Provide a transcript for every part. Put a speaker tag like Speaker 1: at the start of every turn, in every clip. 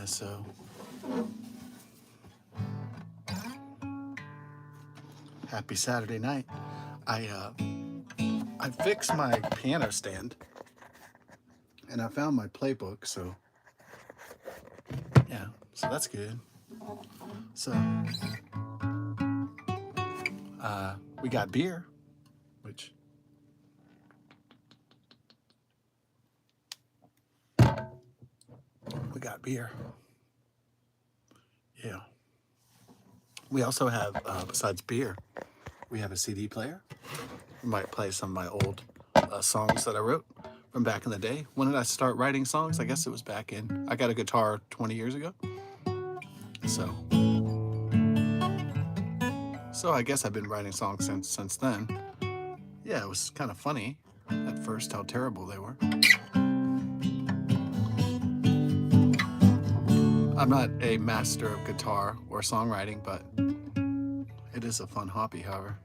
Speaker 1: Yeah, so happy Saturday night. I fixed my piano stand and I found my playbook, so yeah, so that's good. So we got beer, which we got beer. Yeah. We also have, besides beer, we have a CD player. We might play some of my old songs that I wrote from back in the day. When did I start writing songs? I guess it was back in, I got a guitar 20 years ago. So I guess I've been writing songs since then. Yeah, it was kind of funny at first how terrible they were. I'm not a master of guitar or songwriting, but it is a fun hobby, however.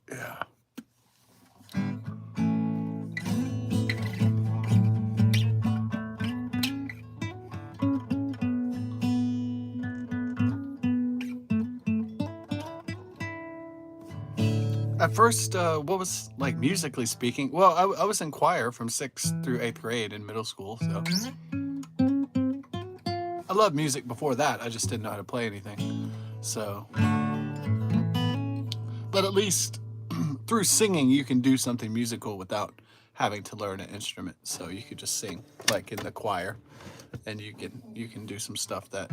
Speaker 1: Yeah. At first, what was like musically speaking? Well, I was in choir from 6th through 8th grade in middle school, so I loved music before that. I just didn't know how to play anything. So, but at least through singing, you can do something musical without having to learn an instrument. So you could just sing like in the choir, and you can do some stuff that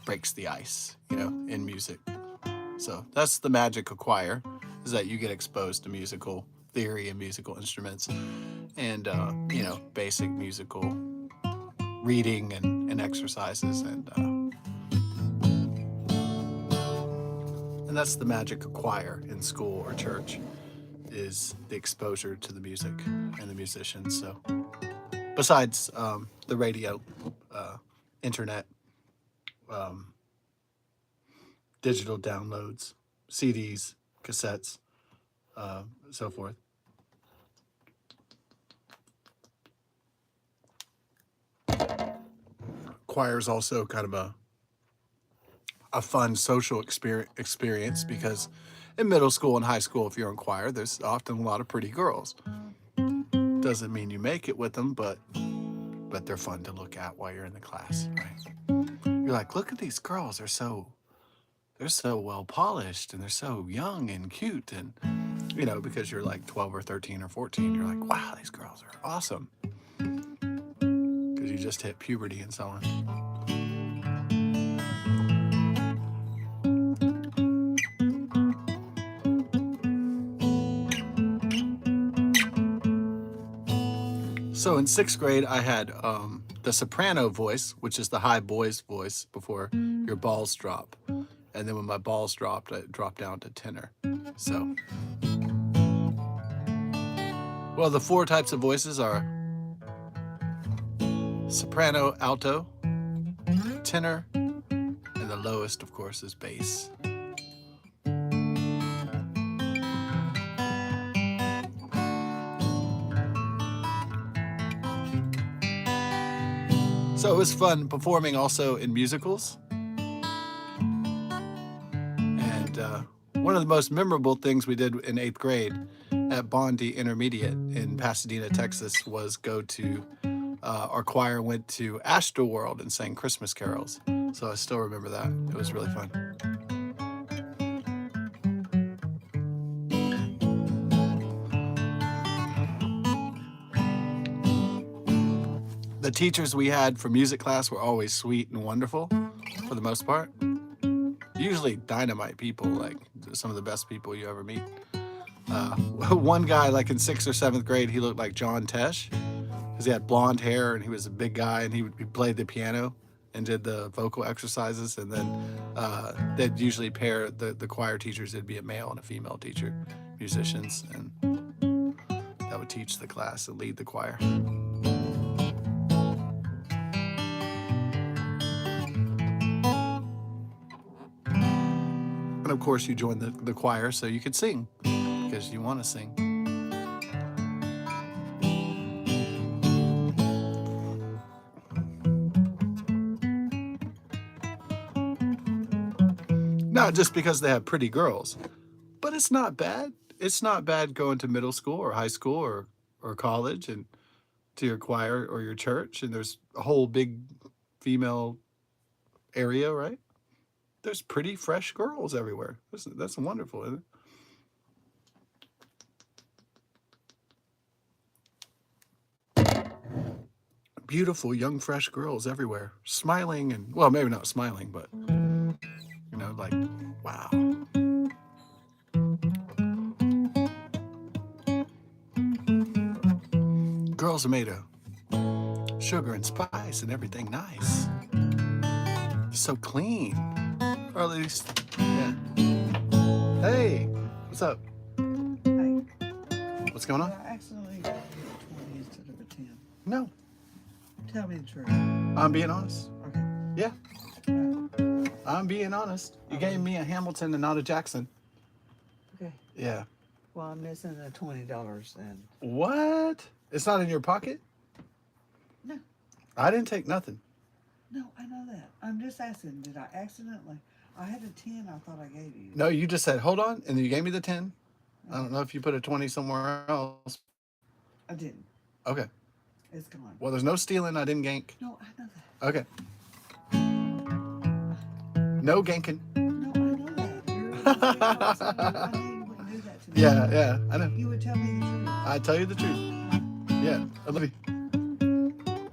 Speaker 1: breaks the ice, in music. So that's the magic of choir, is that you get exposed to musical theory and musical instruments and, basic musical reading and exercises. And that's the magic of choir in school or church, is the exposure to the music and the musicians. So besides the radio, internet, digital downloads, CDs, cassettes, so forth. Choir is also kind of a fun social experience because in middle school and high school, if you're in choir, there's often a lot of pretty girls. Doesn't mean you make it with them, but they're fun to look at while you're in the class, right? You're like, look at these girls. They're so well polished and they're so young and cute. And, because you're like 12 or 13 or 14, you're like, wow, these girls are awesome. Because you just hit puberty and so on. So in 6th grade, I had the soprano voice, which is the high boy's voice before your balls drop. And then when my balls dropped, I dropped down to tenor. So, well, the 4 types of voices are soprano, alto, tenor, and the lowest, of course, is bass. So it was fun performing also in musicals. And one of the most memorable things we did in 8th grade at Bondi Intermediate in Pasadena, Texas, was go to, our choir went to Astroworld and sang Christmas carols. So I still remember that. It was really fun. The teachers we had for music class were always sweet and wonderful, for the most part. Usually dynamite people, like some of the best people you ever meet. One guy, like in 6th or 7th grade, he looked like John Tesh, because he had blonde hair and he was a big guy, and he played the piano and did the vocal exercises. And then they'd usually pair the choir teachers. It'd be a male and a female teacher, musicians, and that would teach the class and lead the choir. course, you joined the choir so you could sing because you want to sing. Not just because they have pretty girls, but it's not bad. It's not bad going to middle school or high school or college and to your choir or your church, and there's a whole big female area, right? There's pretty fresh girls everywhere. That's wonderful, isn't it? Beautiful young fresh girls everywhere, smiling and, well, maybe not smiling, but like, wow. Girls are made of sugar and spice and everything nice. So clean, or at least, yeah. Hey, what's up?
Speaker 2: Hey,
Speaker 1: What's going on?
Speaker 2: I accidentally gave you a 20 instead of a 10.
Speaker 1: No,
Speaker 2: Tell me the truth.
Speaker 1: I'm being honest.
Speaker 2: Okay.
Speaker 1: Yeah, I'm being honest. You gave me a Hamilton and not a Jackson.
Speaker 2: Okay.
Speaker 1: Yeah.
Speaker 2: Well, I'm missing the $20 then.
Speaker 1: What? It's not in your pocket?
Speaker 2: No.
Speaker 1: I didn't take nothing.
Speaker 2: No, I know that. I'm just asking, did I accidentally? I had a 10 I thought I gave you.
Speaker 1: No, you just said, hold on, and then you gave me the 10. I don't know if you put a 20 somewhere else.
Speaker 2: I didn't.
Speaker 1: Okay.
Speaker 2: It's gone.
Speaker 1: Well, there's no stealing. I didn't gank.
Speaker 2: No, I know that.
Speaker 1: Okay. No ganking.
Speaker 2: No, I know that. You're I know you wouldn't do that to me.
Speaker 1: Yeah, I know.
Speaker 2: You would tell me the truth.
Speaker 1: I tell you the truth. Yeah, I love you.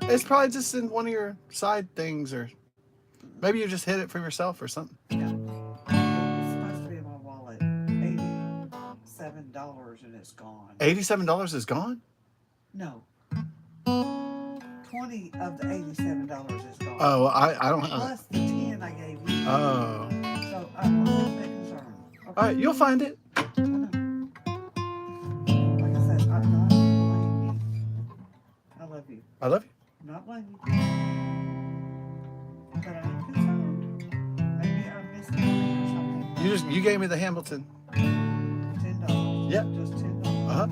Speaker 1: It's probably just in one of your side things, or maybe you just hid it from yourself or something.
Speaker 2: No. It's supposed to be in my wallet. $87 and it's gone.
Speaker 1: $87 is gone?
Speaker 2: No. 20 of the $87 is gone.
Speaker 1: Oh, I don't have.
Speaker 2: Plus the 10 I gave you.
Speaker 1: Oh.
Speaker 2: So I'm a little bit concerned. Okay?
Speaker 1: All right, you'll find it.
Speaker 2: I know. Like I said, I'm not blaming you. I love you.
Speaker 1: I love you.
Speaker 2: I'm not blaming you. But I'm concerned. Maybe I'm missing something or something.
Speaker 1: You gave me the Hamilton.
Speaker 2: $10.
Speaker 1: Yeah.
Speaker 2: Just $10.
Speaker 1: Uh-huh.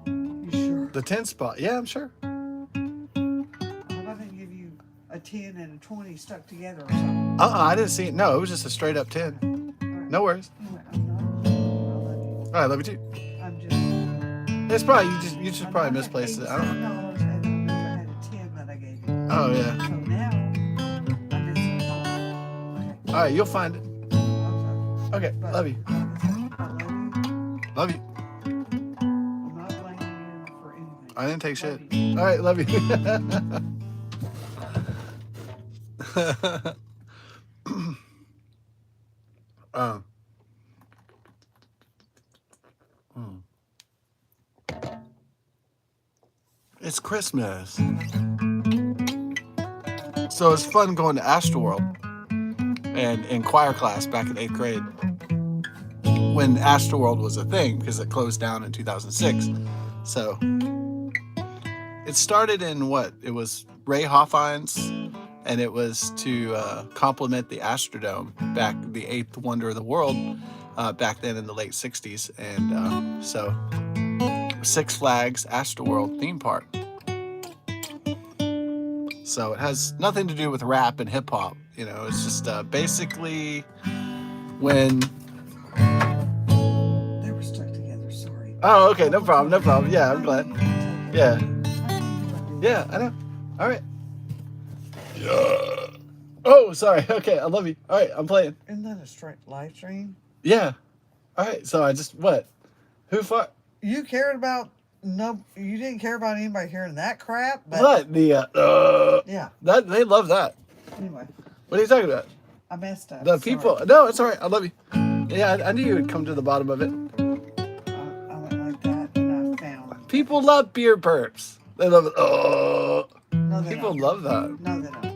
Speaker 2: You sure?
Speaker 1: The 10 spot. Yeah, I'm sure.
Speaker 2: I hope I didn't give you a 10 and a 20 stuck together or something.
Speaker 1: I didn't see it. No, it was just a straight up 10.
Speaker 2: Right.
Speaker 1: No worries.
Speaker 2: Anyway, I'm not. I love you.
Speaker 1: All right, I love you too.
Speaker 2: I'm just.
Speaker 1: It's probably you just probably misplaced it. I don't know.
Speaker 2: $87 and I remember I had a 10 that I gave you.
Speaker 1: Oh yeah.
Speaker 2: So now I'm missing $5. Okay.
Speaker 1: All right, you'll find it. Okay,
Speaker 2: But
Speaker 1: love you.
Speaker 2: like I said, I love you.
Speaker 1: Love you.
Speaker 2: I'm not blaming you for anything.
Speaker 1: I didn't take shit.
Speaker 2: Love you.
Speaker 1: All right, love you. um. It's Christmas. So it's fun going to Astroworld and in choir class back in 8th grade when Astroworld was a thing because it closed down in 2006. So it started in what? It was Ray Hoffines, and it was to complement the Astrodome, back the 8th wonder of the world, back then in the late 60s. And so Six Flags Astroworld theme park. So it has nothing to do with rap and hip hop. It's just basically when.
Speaker 2: They were stuck together. Sorry.
Speaker 1: Oh, okay, no problem, no problem. Yeah, I'm glad. Yeah. Yeah, I know. All right. Yeah. Oh, sorry. Okay, I love you. All right, I'm playing.
Speaker 2: Isn't that a straight live stream?
Speaker 1: Yeah. All right. So I just what? Who fuck?
Speaker 2: You cared about you didn't care about anybody hearing that crap. But
Speaker 1: What the?
Speaker 2: yeah.
Speaker 1: That they love that.
Speaker 2: Anyway,
Speaker 1: What are you talking about?
Speaker 2: I messed up.
Speaker 1: The
Speaker 2: Sorry.
Speaker 1: people? No, it's all right. I love you. Yeah, I knew you would come to the bottom of it.
Speaker 2: I went like that and I found.
Speaker 1: People love beer burps. They love it. Oh.
Speaker 2: No, they
Speaker 1: People
Speaker 2: don't.
Speaker 1: love that.
Speaker 2: No, they don't.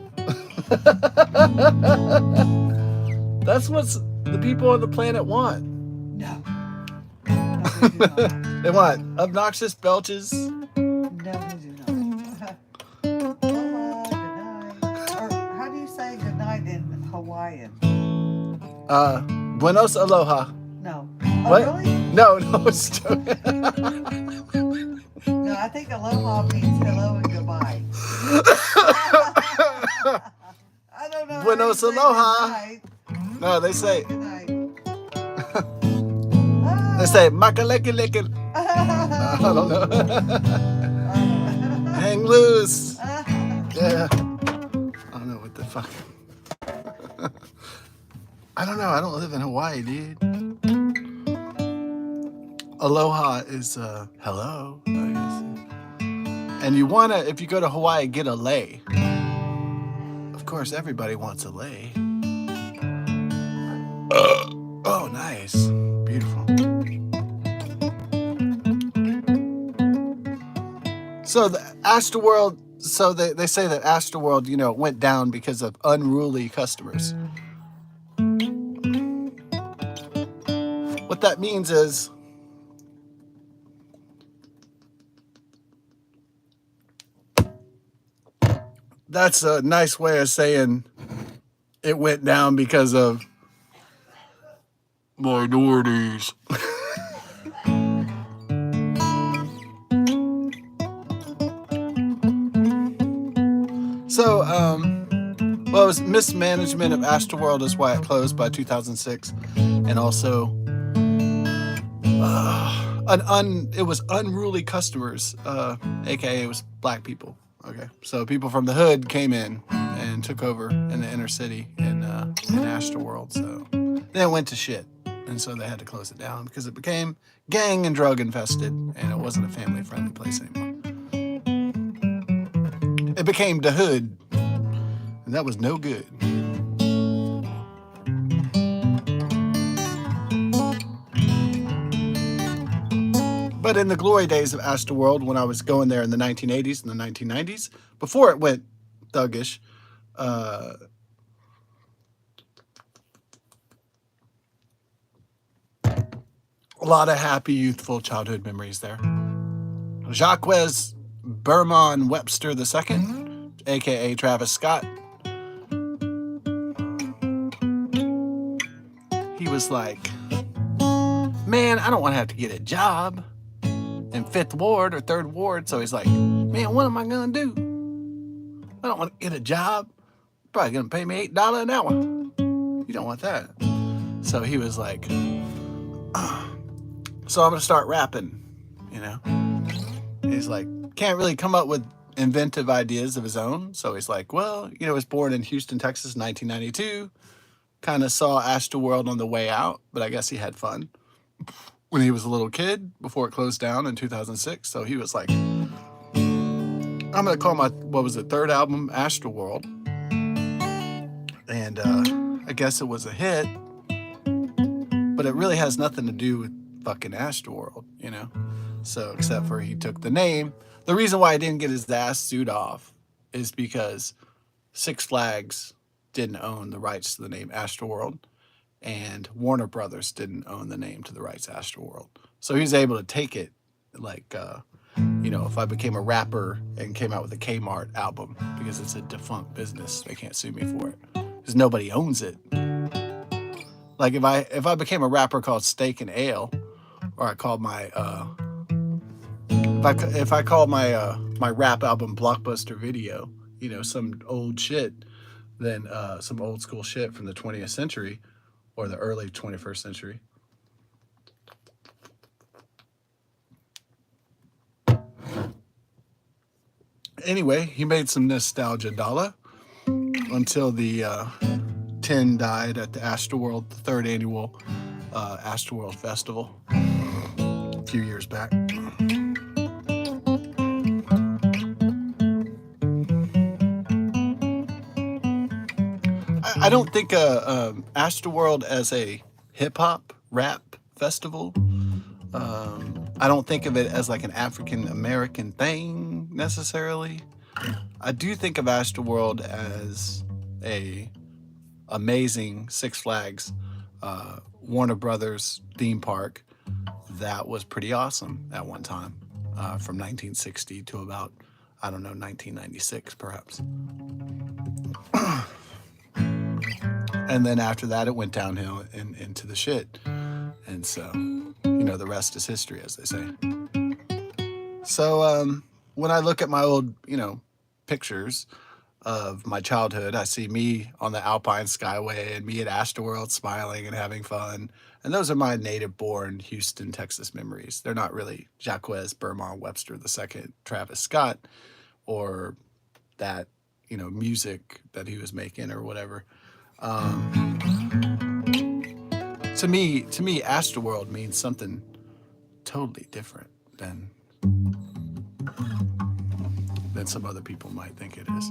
Speaker 1: That's what the people on the planet want.
Speaker 2: No. No, they do not.
Speaker 1: They want obnoxious belches.
Speaker 2: No, they do not. Aloha, good night. Or how do you say good night in Hawaiian?
Speaker 1: Buenos aloha.
Speaker 2: No. Oh,
Speaker 1: What?
Speaker 2: really?
Speaker 1: No, no, it's
Speaker 2: No, I think aloha means hello and goodbye. I don't know how you
Speaker 1: Buenos
Speaker 2: say
Speaker 1: aloha.
Speaker 2: goodnight.
Speaker 1: No, they
Speaker 2: Say
Speaker 1: say
Speaker 2: goodnight.
Speaker 1: they
Speaker 2: Ah.
Speaker 1: say makaleke leke. I don't know. Hang loose. Yeah. I don't know what the fuck. I don't know. I don't live in Hawaii, dude. Aloha is hello, I guess. And you wanna, if you go to Hawaii, get a lei. Of course, everybody wants a lei. Oh, nice. Beautiful. So the Astroworld, so they say that Astroworld, you know, went down because of unruly customers. What that means is that's a nice way of saying it went down because of minorities. So, well, it was mismanagement of Astroworld is why it closed by 2006, and also it was unruly customers, aka it was black people. Okay, so people from the hood came in and took over in the inner city in Astroworld. So then it went to shit, and so they had to close it down because it became gang and drug infested, and it wasn't a family friendly place anymore. It became the hood, and that was no good. But in the glory days of Astroworld, when I was going there in the 1980s and the 1990s, before it went thuggish, a lot of happy, youthful childhood memories there. Jacques Bermond Webster II, aka Travis Scott, he was like, man, I don't want to have to get a job in 5th Ward or 3rd Ward. So he's like, man, what am I going to do? I don't want to get a job. Probably going to pay me $8 an hour. You don't want that. So he was like, so I'm going to start rapping, you know? And he's like, can't really come up with inventive ideas of his own. So he's like, well, you know, he was born in Houston, Texas, 1992. Kind of saw Astroworld on the way out, but I guess he had fun when he was a little kid before it closed down in 2006. So he was like, I'm going to call my, what was it, 3rd album, Astroworld. And I guess it was a hit, but it really has nothing to do with fucking Astroworld, you know? So, except for he took the name. The reason why he didn't get his ass sued off is because Six Flags didn't own the rights to the name Astroworld, and Warner Brothers didn't own the name to the rights to Astroworld. So he was able to take it, like, you know, if I became a rapper and came out with a Kmart album, because it's a defunct business, they can't sue me for it because nobody owns it. Like if I became a rapper called Steak and Ale, or I called my if I called my my rap album Blockbuster Video, you know, some old shit, then some old school shit from the 20th century or the early 21st century. Anyway, he made some nostalgia dollar until the 10 died at the Astroworld, the 3rd annual Astroworld Festival a few years back. I don't think Astroworld as a hip hop rap festival. I don't think of it as like an African American thing necessarily. I do think of Astroworld as a amazing Six Flags Warner Brothers theme park that was pretty awesome at one time, from 1960 to about, I don't know, 1996 perhaps. And then after that, it went downhill and into the shit. And so, you know, the rest is history, as they say. So when I look at my old, you know, pictures of my childhood, I see me on the Alpine Skyway and me at Astroworld smiling and having fun. And those are my native-born Houston, Texas memories. They're not really Jacques Bermond Webster II, Travis Scott, or that, you know, music that he was making or whatever. To me, Astroworld means something totally different than some other people might think it is.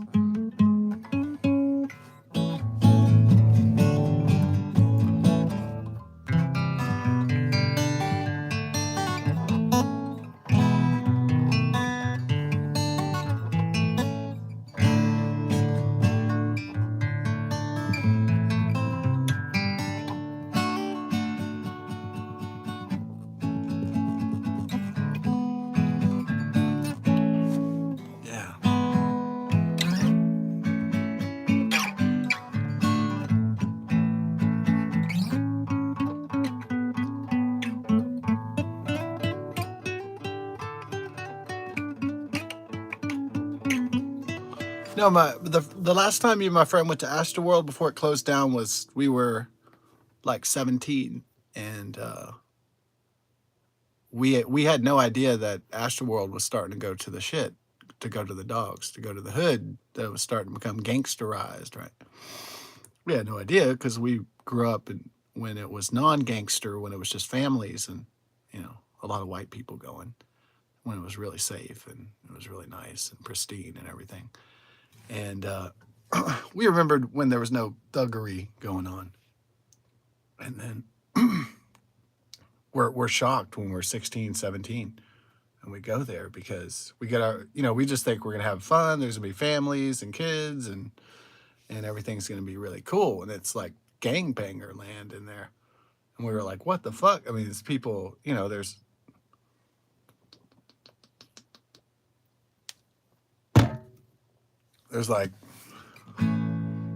Speaker 1: Yeah. No, the last time me and my friend went to Astroworld before it closed down was we were like 17, and we had no idea that Astroworld was starting to go to the shit, to go to the dogs, to go to the hood, that it was starting to become gangsterized, right? We had no idea because we grew up when it was non-gangster, when it was just families and, you know, a lot of white people going, when it was really safe and it was really nice and pristine and everything. And we remembered when there was no thuggery going on. And then we're shocked when we're 16, 17, and we go there because we get our, you know, we just think we're going to have fun. There's going to be families and kids and everything's going to be really cool. And it's like gangbanger land in there. And we were like, what the fuck? I mean, it's people, you know, there's like,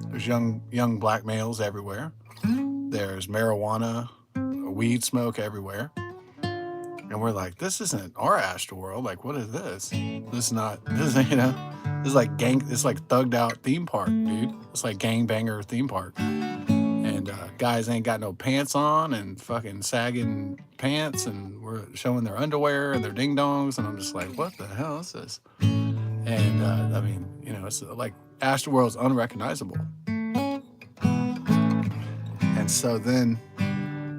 Speaker 1: there's young black males everywhere. There's marijuana, weed smoke everywhere. And we're like, this isn't our Astroworld. Like, what is this? This is not, this is, you know, this is like it's like thugged out theme park, dude. It's like gangbanger theme park. And guys ain't got no pants on and fucking sagging pants, and we're showing their underwear and their ding dongs. And I'm just like, what the hell is this? And I mean, you know, it's like Astroworld's unrecognizable. And so then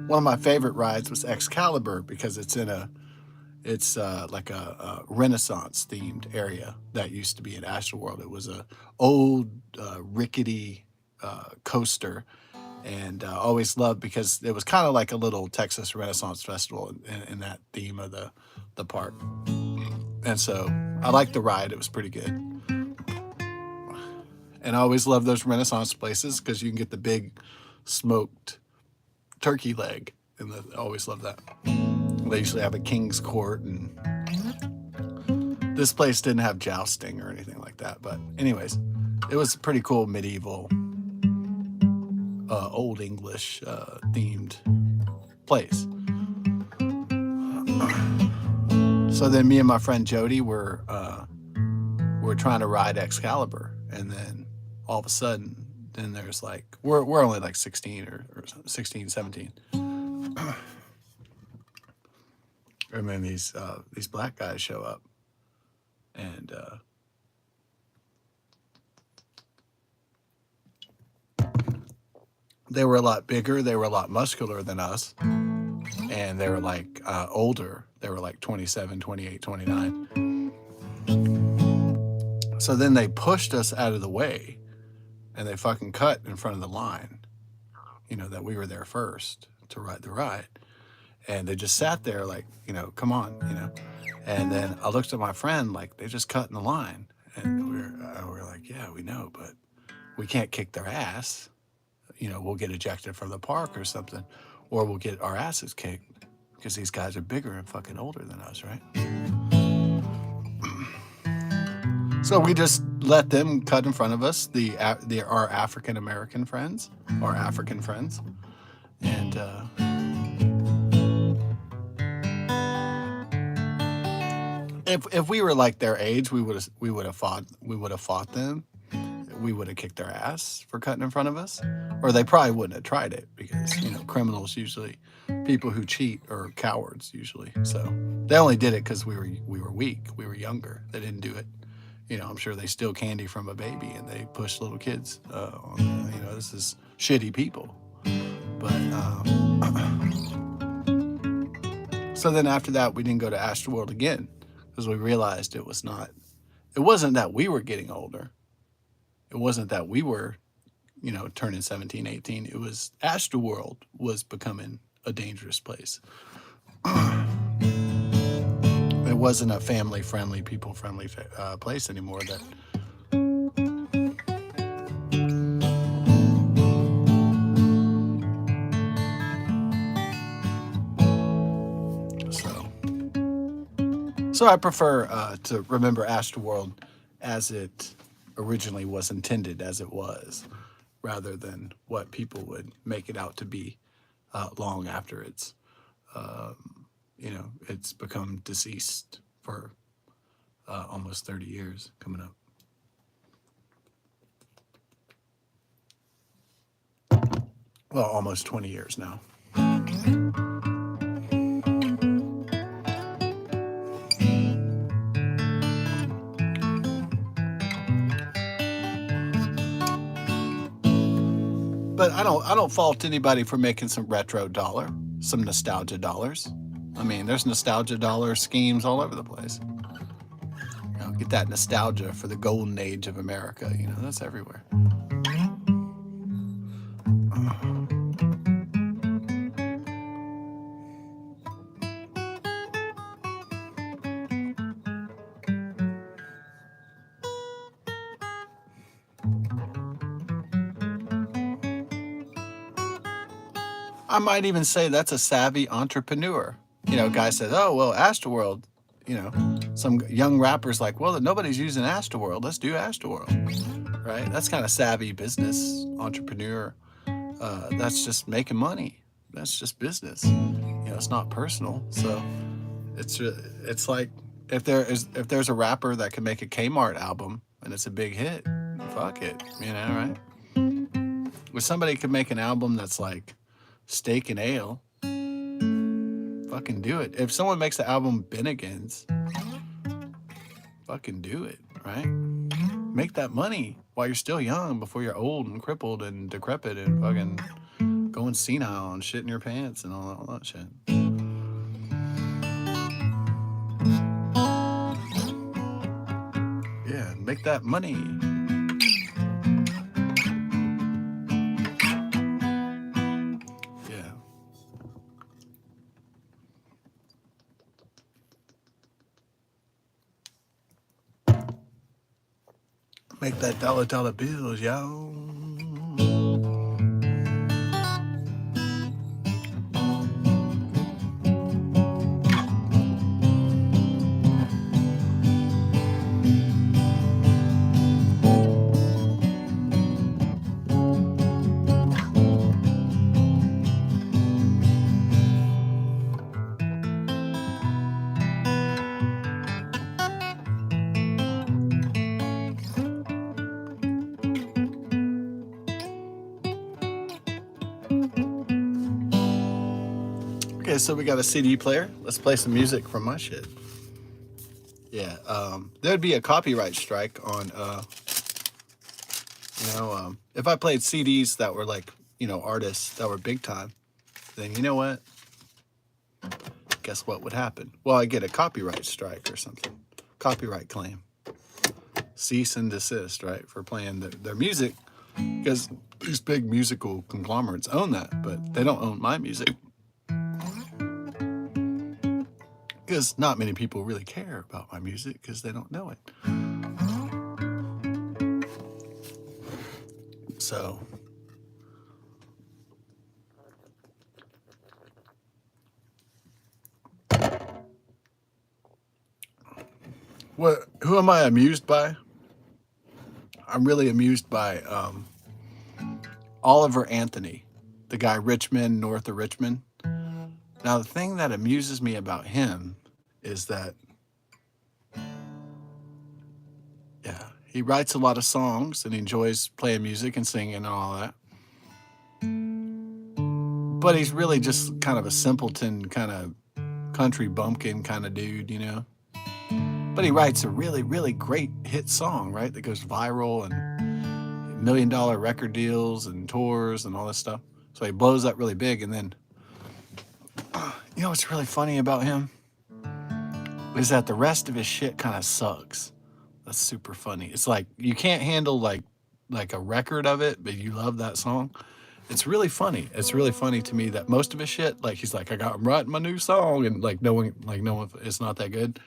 Speaker 1: one of my favorite rides was Excalibur because it's like a Renaissance themed area that used to be at Astroworld. It was a old rickety coaster, and always loved because it was kind of like a little Texas Renaissance festival in that theme of the park. And so I liked the ride; it was pretty good. And I always love those Renaissance places because you can get the big smoked turkey leg, and I always love that. They usually have a king's court, and this place didn't have jousting or anything like that. But anyways, it was a pretty cool medieval, old English themed place. So then me and my friend Jody were trying to ride Excalibur, and then all of a sudden, then there's like we're only like 16 or 16, 17. And then these black guys show up, and they were a lot bigger. They were a lot muscular than us, and they were like older. They were like 27, 28, 29. So then they pushed us out of the way, and they fucking cut in front of the line. You know, that we were there first to ride the ride. And they just sat there like, you know, come on, you know. And then I looked at my friend like, they just cut in the line. And we were like, yeah, we know, but we can't kick their ass. You know, we'll get ejected from the park or something. Or we'll get our asses kicked because these guys are bigger and fucking older than us, right? So we just let them cut in front of us, our African American friends, our African friends, and if we were like their age, we would have fought them. We would have kicked their ass for cutting in front of us, or they probably wouldn't have tried it because criminals usually, people who cheat are cowards usually. So they only did it because we were weak, we were younger. They didn't do it. I'm sure they steal candy from a baby and they push little kids. This is shitty people. But so then after that, we didn't go to Astroworld again because we realized it wasn't that we were getting older. It wasn't that we were, turning 17, 18. It was Astroworld was becoming a dangerous place. It wasn't a family-friendly, people-friendly place anymore. So I prefer to remember Astroworld as it originally was intended, as it was, rather than what people would make it out to be long after it's become deceased for almost 30 years coming up. Well, almost 20 years now. But I don't fault anybody for making some retro dollar, some nostalgia dollars. I mean, there's nostalgia dollar schemes all over the place. Get that nostalgia for the golden age of America. That's everywhere. I might even say that's a savvy entrepreneur. Guy says, "Oh well, Astroworld." Some young rappers like, "Well, nobody's using Astroworld. Let's do Astroworld." Right? That's kind of savvy business entrepreneur. That's just making money. That's just business. It's not personal. So it's like if there's a rapper that can make a Kmart album and it's a big hit, fuck it. Right? If somebody could make an album that's like Steak and Ale, fucking do it. If someone makes the album Bennigan's, fucking do it, right? Make that money while you're still young before you're old and crippled and decrepit and fucking going senile and shit in your pants and all that shit. Yeah, make that money. Yeah. Make that dollar bills, yo. Okay, so we got a CD player. Let's play some music from my shit. Yeah, there'd be a copyright strike on, if I played CDs that were like, artists that were big time, then you know what? Guess what would happen? Well, I get a copyright strike or something. Copyright claim. Cease and desist, right? For playing their music. Because these big musical conglomerates own that, but they don't own my music. Because not many people really care about my music because they don't know it. So, who am I amused by? I'm really amused by Oliver Anthony, the guy Richmond, north of Richmond. Now, the thing that amuses me about him is that, yeah, he writes a lot of songs and he enjoys playing music and singing and all that. But he's really just kind of a simpleton, kind of country bumpkin kind of dude, you know? But he writes a really, really great hit song, right? That goes viral and $1 million record deals and tours and all this stuff. So he blows up really big. And then, you know what's really funny about him? Is that the rest of his shit kind of sucks. That's super funny. It's like you can't handle like a record of it, but you love that song. It's really funny. It's really funny to me that most of his shit, like he's like, I'm writing my new song, and like no one, it's not that good.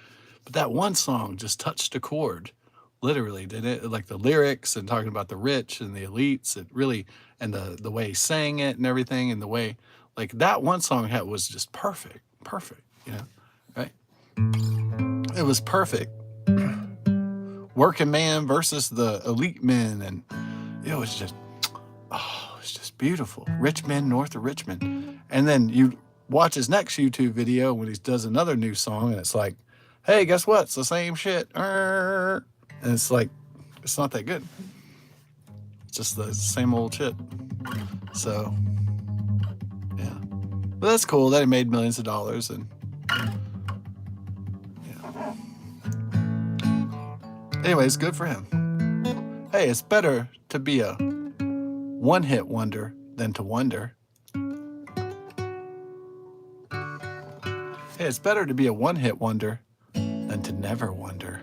Speaker 1: But that one song just touched a chord, literally, did it? Like the lyrics and talking about the rich and the elites, it really, and the way he sang it and everything, and the way, like that one song was just perfect, you know, right? It was perfect. Working man versus the elite men, and it was just, oh, it's just beautiful. Rich men north of Richmond. And then you watch his next YouTube video when he does another new song, and it's like, hey, guess what? It's the same shit. And it's like, it's not that good. It's just the same old shit. So, yeah. But that's cool that he made millions of dollars, and yeah. Anyways, good for him. Hey, it's better to be a one-hit wonder than to wonder. Hey, it's better to be a one-hit wonder than to never wonder.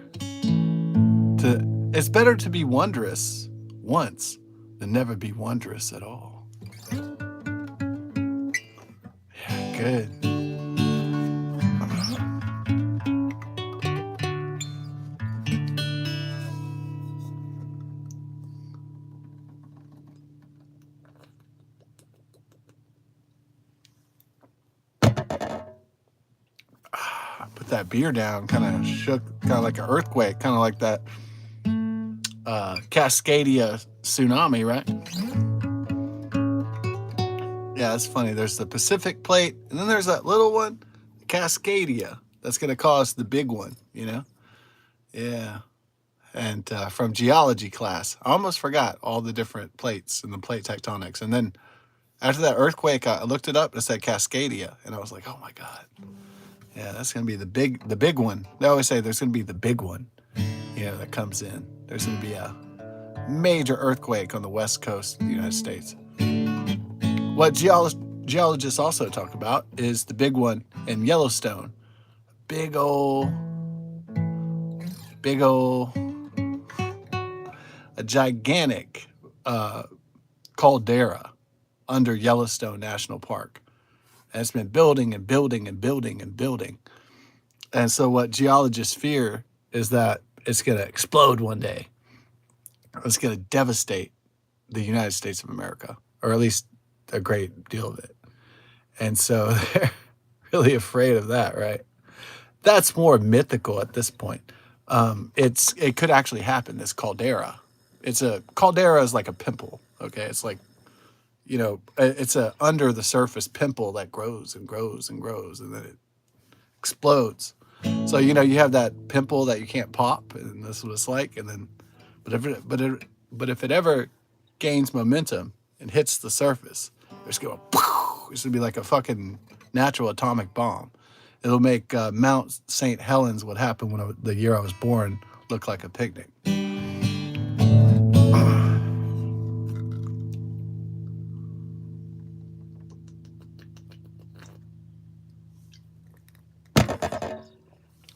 Speaker 1: It's better to be wondrous once than never be wondrous at all. Yeah, good. Put that beer down, kind of shook, kind of like an earthquake, kind of like that Cascadia tsunami, right? Yeah, that's funny. There's the Pacific Plate, and then there's that little one, Cascadia, that's going to cause the big one, you know? Yeah. And from geology class, I almost forgot all the different plates and the plate tectonics. And then after that earthquake, I looked it up and it said Cascadia, and I was like, oh my God. Yeah, that's going to be the big one. They always say there's going to be the big one, you know, that comes in. There's going to be a major earthquake on the west coast of the United States. What geologists also talk about is the big one in Yellowstone. Big old, a gigantic caldera under Yellowstone National Park. And it's been building and building and building and building. And so what geologists fear is that it's going to explode one day. It's going to devastate the United States of America, or at least a great deal of it. And so they're really afraid of that, right? That's more mythical at this point. It could actually happen, this caldera. Caldera is like a pimple, okay? It's like, you know, it's a under the surface pimple that grows and grows and grows, and then it explodes. So, you know, you have that pimple that you can't pop, and this is what it's like. And then, but if it ever gains momentum and hits the surface, it's going to be like a fucking natural atomic bomb. It'll make Mount St. Helens, what happened when the year I was born, look like a picnic.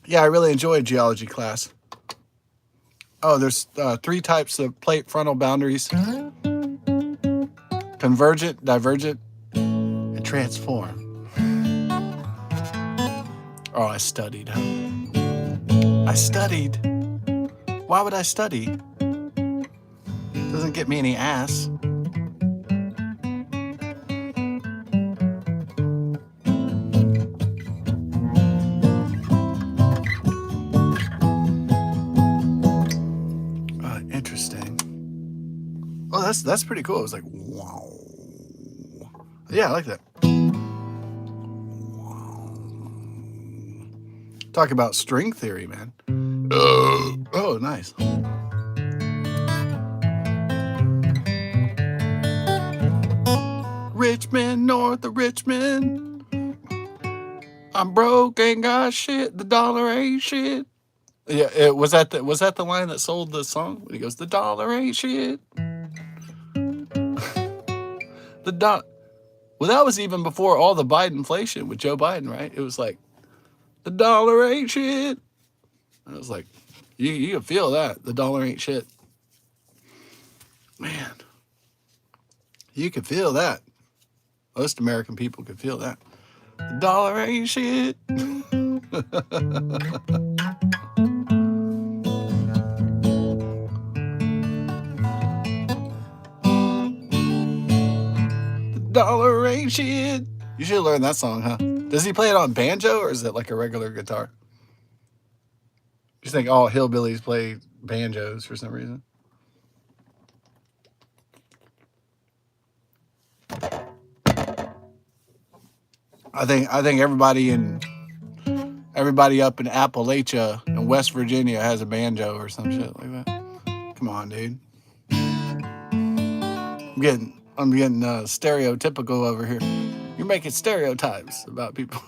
Speaker 1: Yeah, I really enjoyed geology class. Oh, there's 3 types of plate frontal boundaries: convergent, divergent, and transform. Oh, I studied. I studied. Why would I study? Doesn't get me any ass. Interesting. Oh, that's pretty cool. It was like wow. Yeah, I like that. Talk about string theory, man. Oh, nice. Richmond, north of Richmond. I'm broke, ain't got shit. The dollar ain't shit. Yeah, was that the line that sold the song? When he goes, "The dollar ain't shit." The dot. Well, that was even before all the Biden inflation with Joe Biden, right? It was like the dollar ain't shit. I was like, you can feel that the dollar ain't shit, man. You could feel that. Most American people could feel that. The dollar ain't shit. The dollar ain't shit. You should learn that song, huh? Does he play it on banjo or is it like a regular guitar? You think all hillbillies play banjos for some reason? I think everybody up in Appalachia and West Virginia has a banjo or some shit like that. Come on, dude. I'm getting stereotypical over here. You're making stereotypes about people.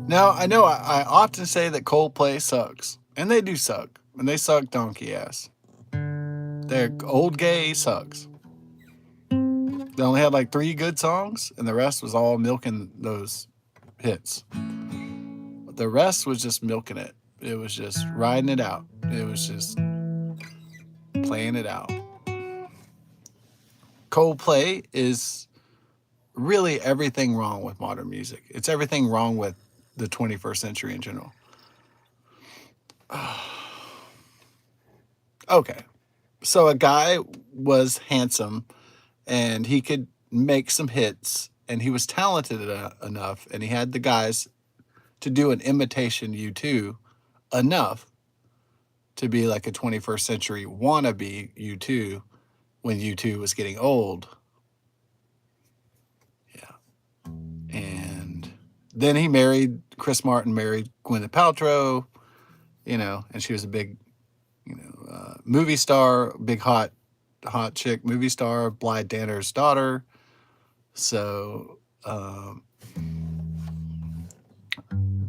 Speaker 1: Now, I know I often say that Coldplay sucks, and they do suck, and they suck donkey ass. Their old gay sucks. They only had like 3 good songs, and the rest was all milking those hits. But the rest was just milking it. It was just riding it out. It was just playing it out. Coldplay is really everything wrong with modern music. It's everything wrong with the 21st century in general. Okay. So a guy was handsome and he could make some hits and he was talented enough and he had the guys to do an imitation U2 enough to be like a 21st century wannabe U2 when U2 was getting old. Yeah. And then Chris Martin married Gwyneth Paltrow, and she was a big, movie star, big hot chick movie star, Blythe Danner's daughter. So,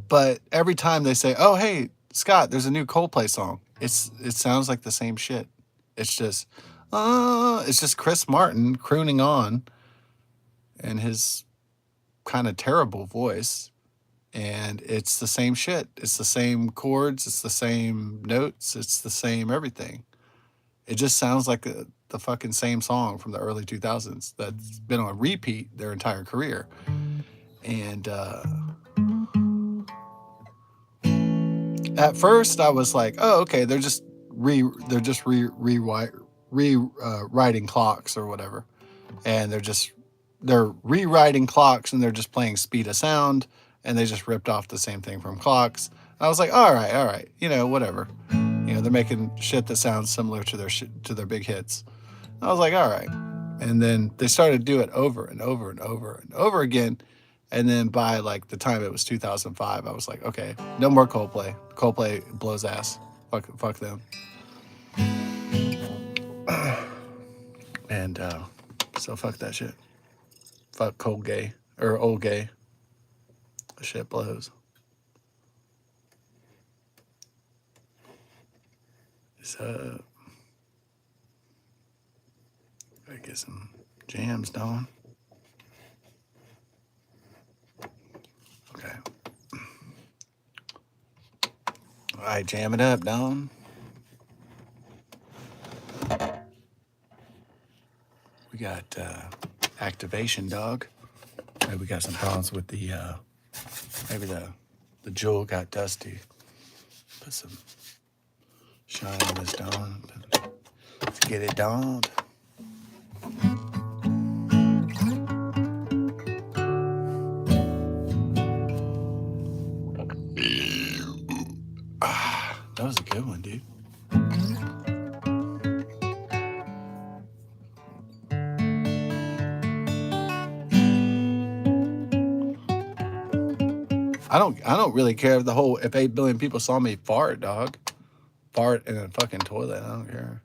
Speaker 1: but every time they say, "Oh, hey, Scott, there's a new Coldplay song," it sounds like the same shit. It's just Chris Martin crooning on, and his kind of terrible voice, and it's the same shit. It's the same chords. It's the same notes. It's the same everything. It just sounds like the fucking same song from the early 2000s that's been on repeat their entire career. And at first, I was like, "Oh, okay, rewriting clocks or whatever," and they're rewriting clocks and they're just playing speed of sound, and they just ripped off the same thing from clocks. I was like, all right, whatever. They're making shit that sounds similar to their big hits. I was like, all right. And then they started to do it over and over and over and over again. And then by like the time it was 2005, I was like, okay, no more Coldplay. Coldplay blows ass. Fuck them. And so fuck that shit. Fuck cold gay or old gay. The shit blows. So I get some jams going. Okay. All right, jam it up, Don. We got activation, dog. Maybe we got some problems with the maybe the jewel got dusty. Put some shine on this, Don. Let's get it donned. That was a good one, dude. I don't really care if 8 billion people saw me fart, dog. Fart in a fucking toilet. I don't care.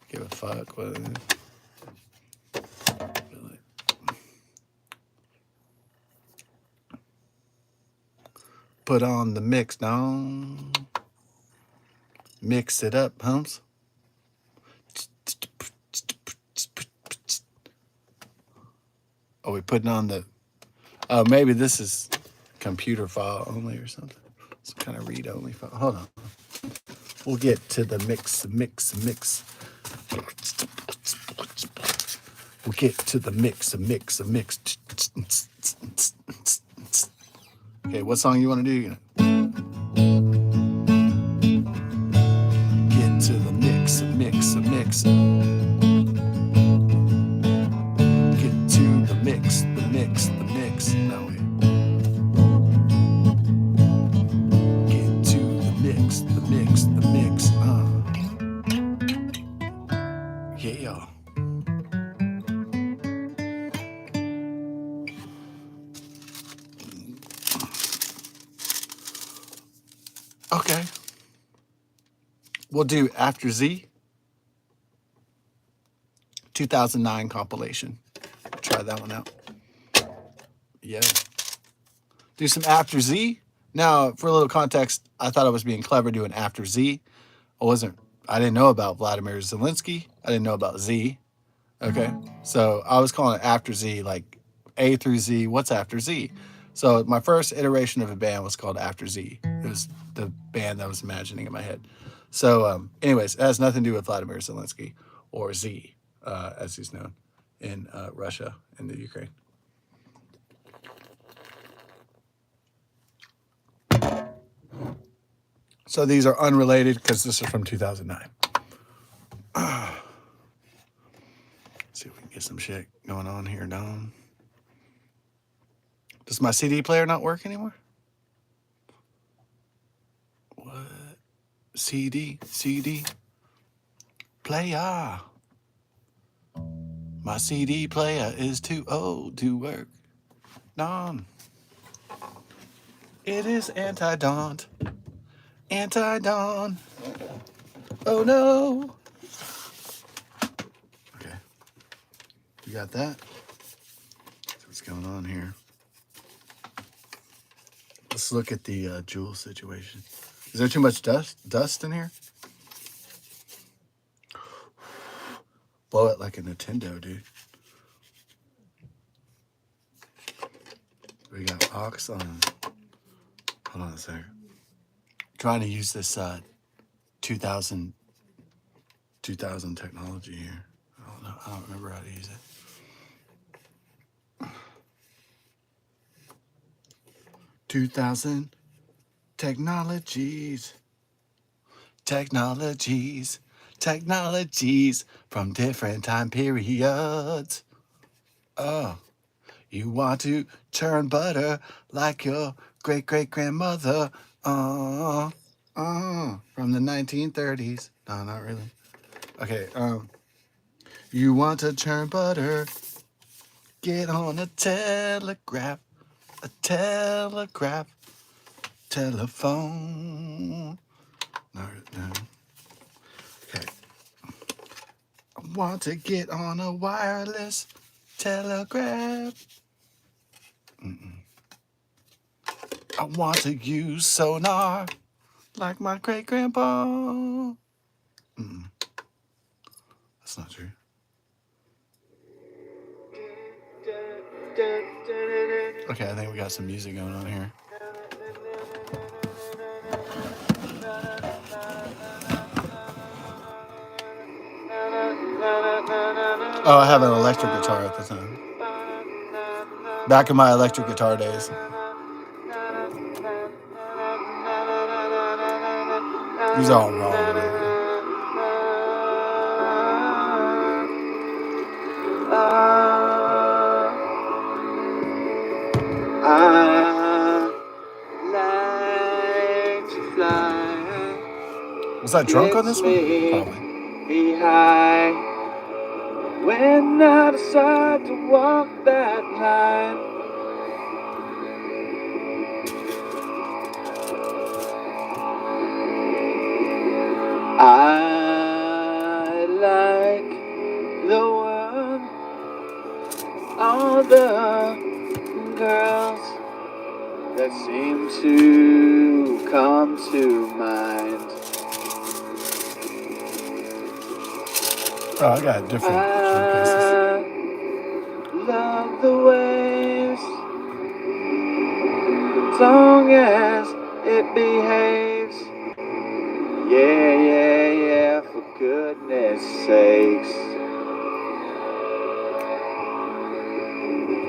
Speaker 1: Give a fuck. What it is. Put on the mix, dog. Mix it up, humps. Are we putting on the... Oh, maybe this is computer file only or something. Some kind of read-only file. Hold on. We'll get to the mix. We'll get to the mix. Okay, what song you want to do? Get to the mix. Get to the mix. No, wait. Get to the mix. Yeah. Okay. We'll do After Z. 2009 compilation. Try that one out. Yeah. Do some After Z. Now, for a little context, I thought I was being clever doing After Z. I didn't know about Vladimir Zelensky. I didn't know about Z. Okay. So I was calling it After Z, like A through Z. What's After Z? So my first iteration of a band was called After Z. It was the band that I was imagining in my head. So anyways, it has nothing to do with Vladimir Zelensky, or Z, as he's known in Russia and the Ukraine. So these are unrelated because this is from 2009. Let's see if we can get some shit going on here, Don. Does my CD player not work anymore? What? CD player. My CD player is too old to work. Don. It is anti-dawn. Anti-dawn. Oh no. Okay. You got that? That's what's going on here. Let's look at the jewel situation. Is there too much dust in here? Blow it like a Nintendo, dude. We got aux on. Hold on a second. Trying to use this 2000 technology here. I don't remember how to use it. 2000 technologies from different time periods. Oh, you want to churn butter like your great-great-grandmother. From the 1930s. No, not really. Okay, you want to churn butter, get on a telephone. No. Okay. I want to get on a wireless telegraph. I want to use sonar like my great-grandpa. That's not true. Okay, I think we got some music going on here. Oh, I have an electric guitar at the time. Back in my electric guitar days. These are all wrong.
Speaker 3: I like to fly.
Speaker 1: Was I drunk on this one?
Speaker 3: Gets
Speaker 1: Probably.
Speaker 3: me high when I decide to walk that line. I like the one, all the girls that seem to come to mind.
Speaker 1: Oh, I got different
Speaker 3: I love the waves, as long as it behaves. Yeah, yeah, yeah, for goodness sakes.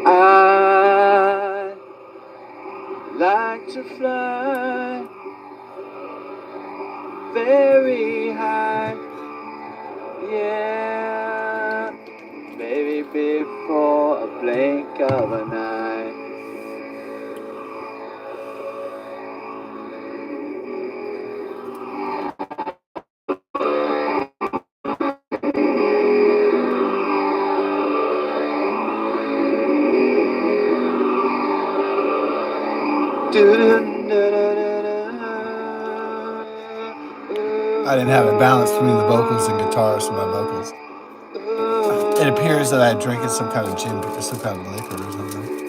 Speaker 3: I like to fly very high. Yeah, maybe before a blink of an eye.
Speaker 1: I didn't have it balanced between the vocals and guitars for my vocals. It appears that I had drinking some kind of gin, some kind of liquor or something.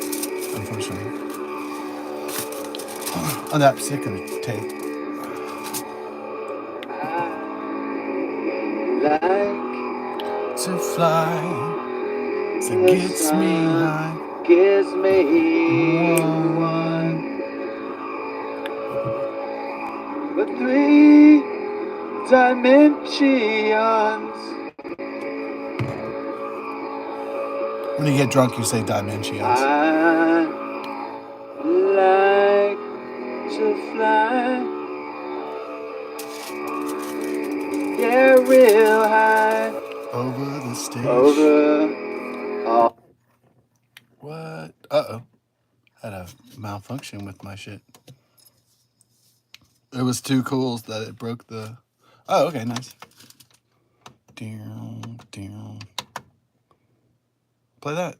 Speaker 1: Unfortunately, on that particular tape.
Speaker 3: Like
Speaker 1: To fly, so it gets me high.
Speaker 3: gives me one, but three dimensions.
Speaker 1: When you get drunk, you say dimensions.
Speaker 3: I like to fly, yeah, real high
Speaker 1: Over the stage.
Speaker 3: over all.
Speaker 1: What? Uh-oh. Had a malfunction with my shit. It was too cool that it broke the... Oh, okay, nice. Play that.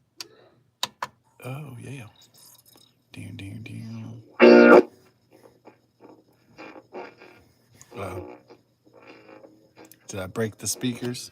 Speaker 1: Oh, yeah. Oh. Did I break the speakers?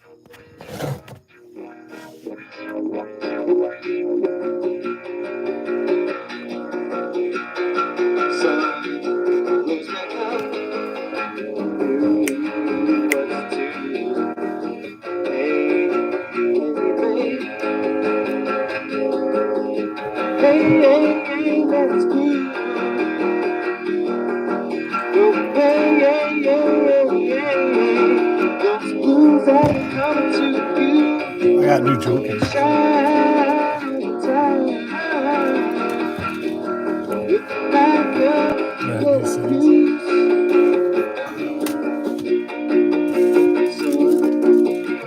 Speaker 1: I got new jokers.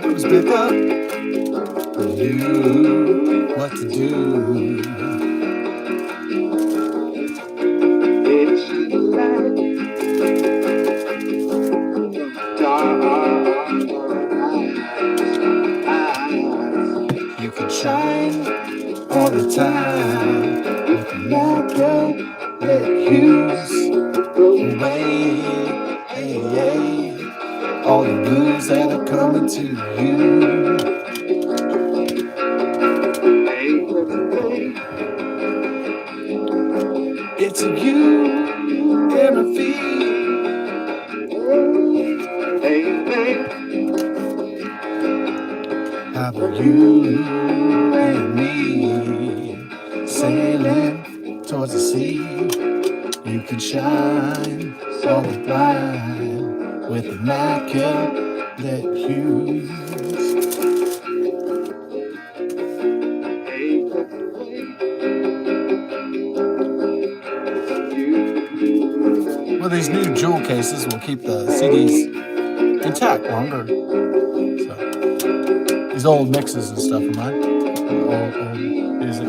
Speaker 1: Who's pick up and do what to do? You can shine all the time with the natural hues away. Hey, hey. All the blues that are coming to you. It's you and a feel. How about you and me sailing towards the sea? You can shine so blind with immaculate hues. Well, these new jewel cases will keep the CDs intact longer. So these old mixes and stuff of mine, old music.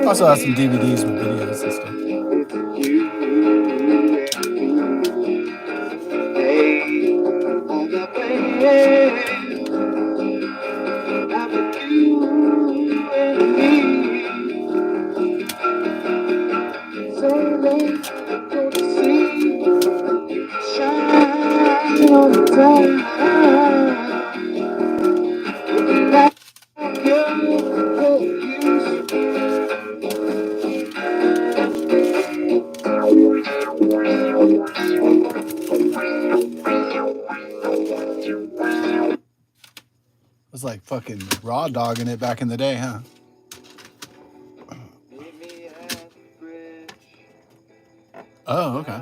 Speaker 1: Also have some DVDs with videos and stuff. It was like fucking raw dogging it back in the day, huh? Oh, okay.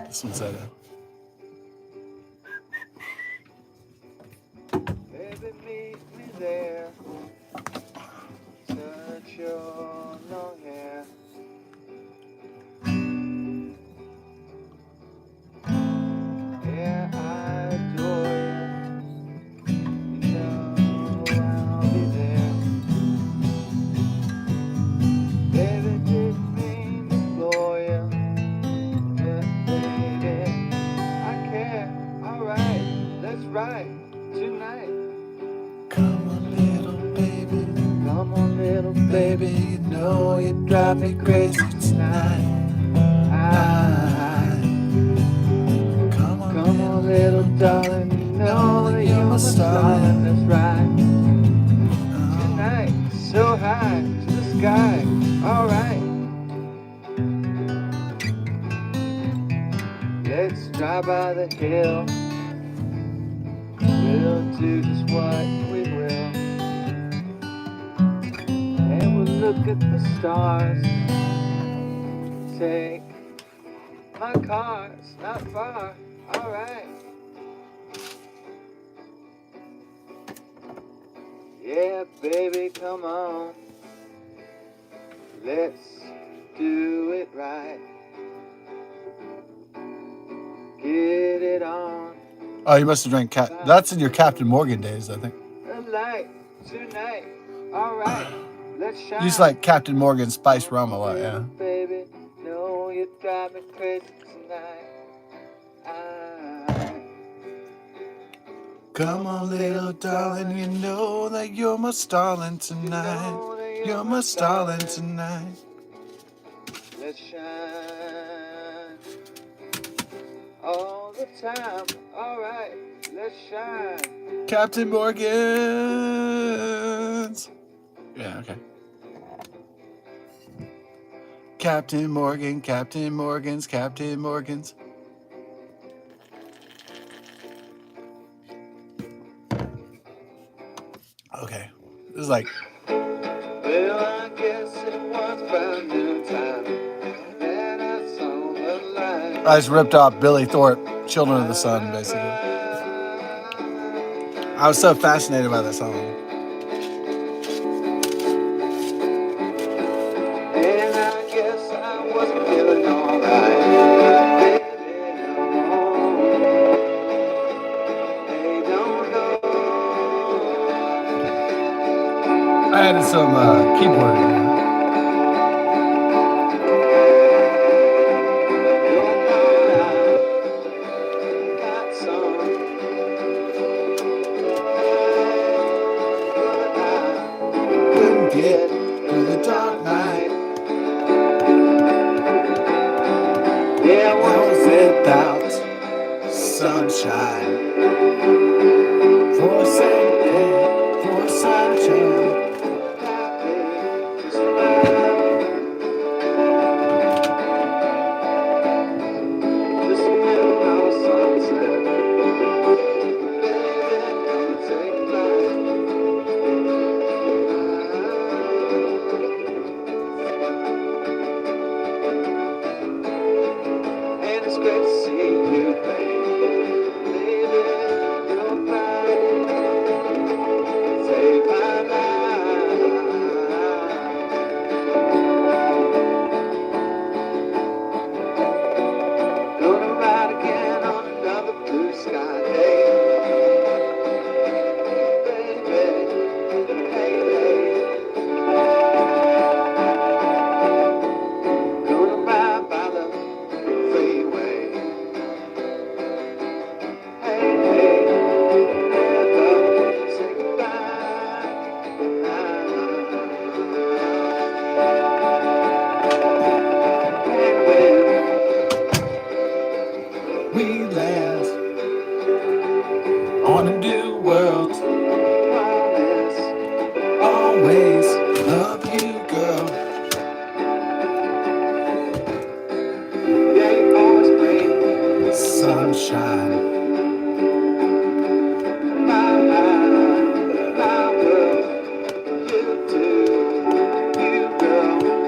Speaker 1: This one's that.
Speaker 3: Baby, meet me there. Touch your long hair. Yeah, I adore you. You know I'll be there. Baby, didn't mean to bore you. But baby, I care. Alright, let's ride tonight.
Speaker 1: Come on, little baby.
Speaker 3: Come on, little
Speaker 1: Baby, you know you drive me crazy tonight. Come on, little darling, you know that you're my starling.
Speaker 3: That's right. Tonight, so high to the sky. Alright. Let's drive by the hill. We'll do just what we will. And we'll look at the stars. Take my car, it's not far. Alright. Yeah, baby, come on. Let's do it right. Get it on.
Speaker 1: Oh, you must have drank that's in your Captain Morgan days, I think.
Speaker 3: The light tonight. Alright, let's shine.
Speaker 1: You used to like Captain Morgan spice rum a lot, yeah.
Speaker 3: Baby, no, you drive me crazy tonight.
Speaker 1: Come on, little darling, you know that you're my starling tonight. You're my starling tonight.
Speaker 3: Let's shine all the time. Alright, let's shine.
Speaker 1: Captain Morgan's. Yeah, okay. Captain Morgan, Captain Morgan's, Captain Morgan's. Okay. This is like.
Speaker 3: Well, I guess it was about noontime that I saw the light.
Speaker 1: I just ripped off Billy Thorpe, Children of the Sun, basically. I was so fascinated by that song.
Speaker 3: And I guess I wasn't feeling alright. Baby, no. They don't know.
Speaker 1: I added some keyboard in there. Couldn't get through the dark night.
Speaker 3: Yeah,
Speaker 1: I was without sunshine. For sunshine. days. Love you, girl.
Speaker 3: Yeah, you always bring
Speaker 1: Sunshine.
Speaker 3: my world. You do, you girl.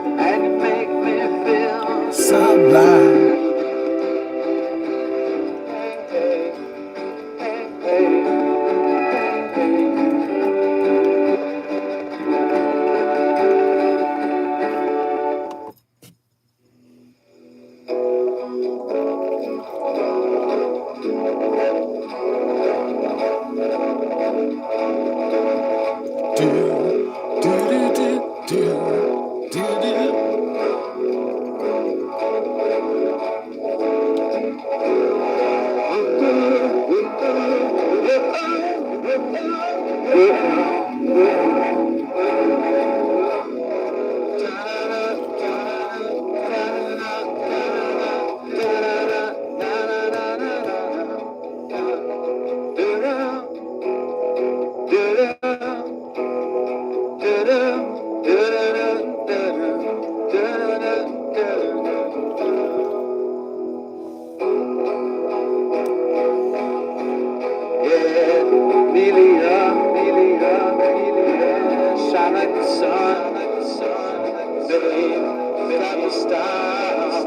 Speaker 3: And you make me feel
Speaker 1: Sublime.
Speaker 3: hey, hey, hey.
Speaker 1: Do, do, do, do, do, do, do. Shine like the sun, babe, without the stars.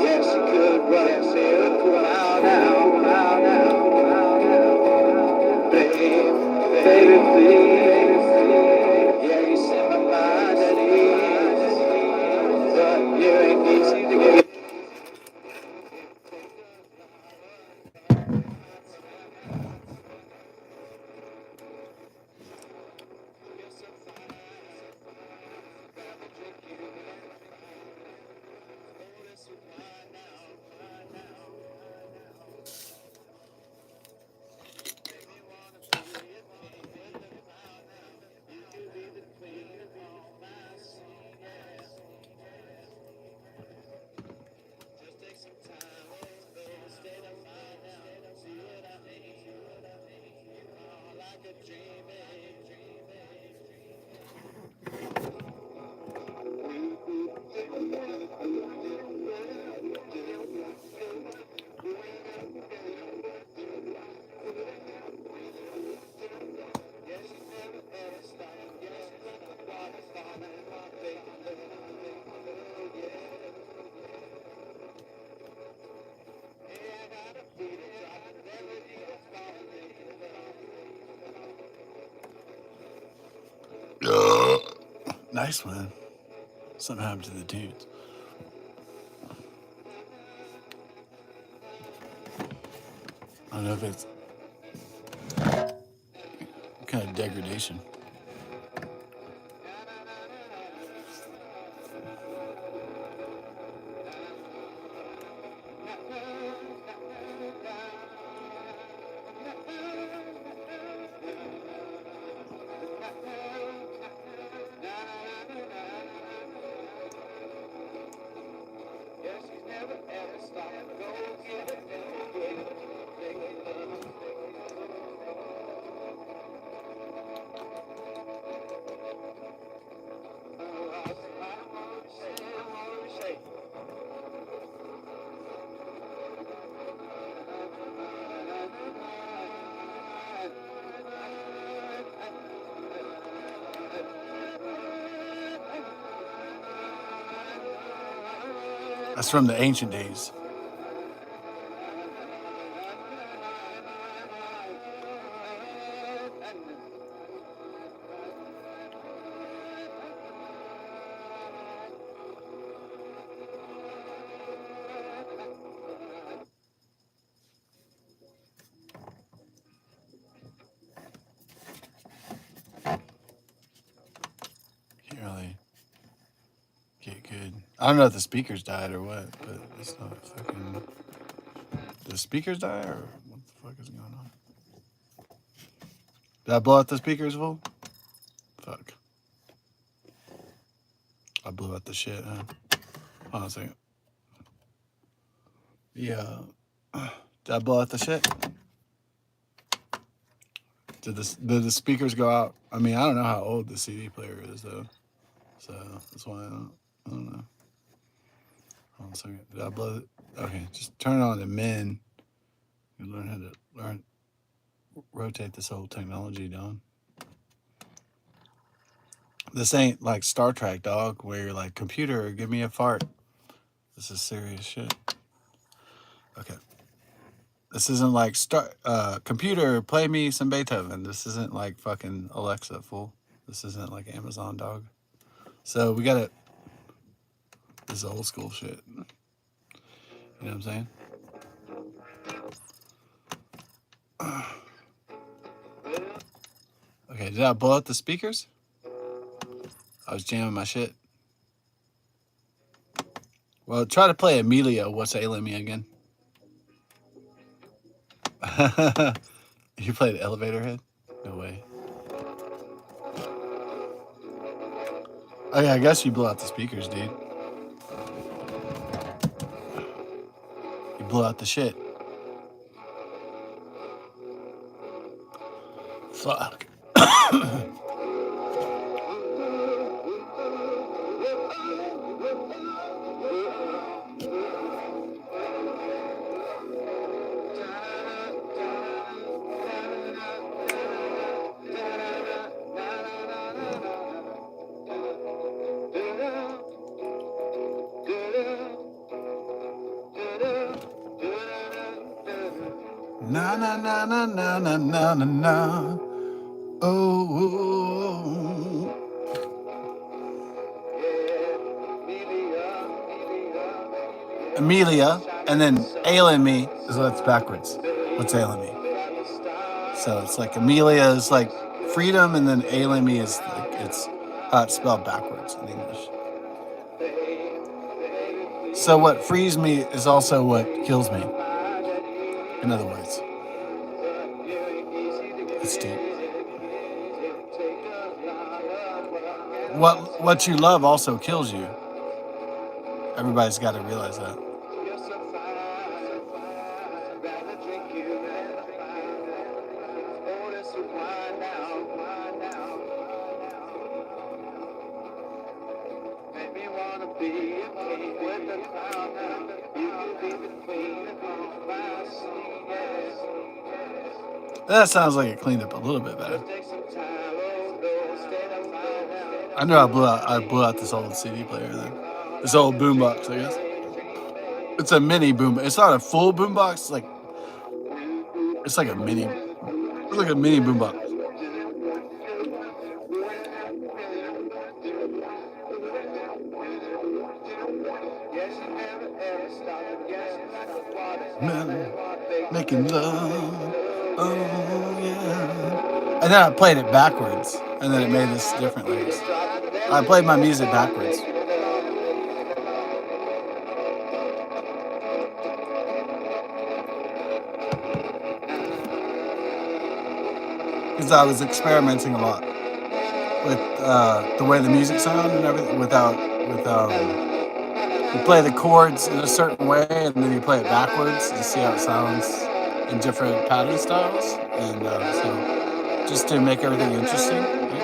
Speaker 1: Yes, you could run miracle out now, babe, baby, please. Yeah, you set my mind at ease, but you ain't easy to get. Nice one. Something happened to the dudes. I don't know if it's kind of degradation. That's from the ancient days. Can't really get good. I don't know if the speakers died or what, but it's not fucking. The speakers die or what the fuck is going on? Did I blow out the speakers, fool? Fuck. I blew out the shit, huh? Hold on a second. Yeah. Did I blow out the shit? Did the speakers go out? I mean, I don't know how old the CD player is though, so that's why I don't know. Hold on a second. Did I blow it? Okay, just turn it on to min. You learn how to rotate this whole technology down. This ain't like Star Trek, dog, where you're like, computer, give me a fart. This is serious shit. Okay. This isn't like computer, play me some Beethoven. This isn't like fucking Alexa, fool. This isn't like Amazon, dog. So we gotta. This is old school shit. You know what I'm saying? Okay, did I blow out the speakers? I was jamming my shit. Well, try to play Amelia. What's ailing me again? You played Elevator Head? No way. Oh yeah, I guess you blew out the speakers, dude. You blew out the shit. Fuck. Na na na na na na na na na. Oh. Amelia, and then ailing me is what's backwards. What's ailing me? So it's like Amelia is like freedom, and then ailing me is like it's how it's spelled backwards in English. So what frees me is also what kills me. In other words, it's deep. What you love also kills you. Everybody's got to realize that. That sounds like it cleaned up a little bit better. I know I blew out this old CD player then. This old boombox, I guess. It's a mini boom. It's not a full boombox. It's like a mini. It's like a mini boombox. Man, making love. Oh yeah. And then I played it backwards, and then it made this different lyrics. I played my music backwards. Because I was experimenting a lot with the way the music sounded and everything. You play the chords in a certain way, and then you play it backwards to see how it sounds in different pattern styles, and so just to make everything interesting. Right?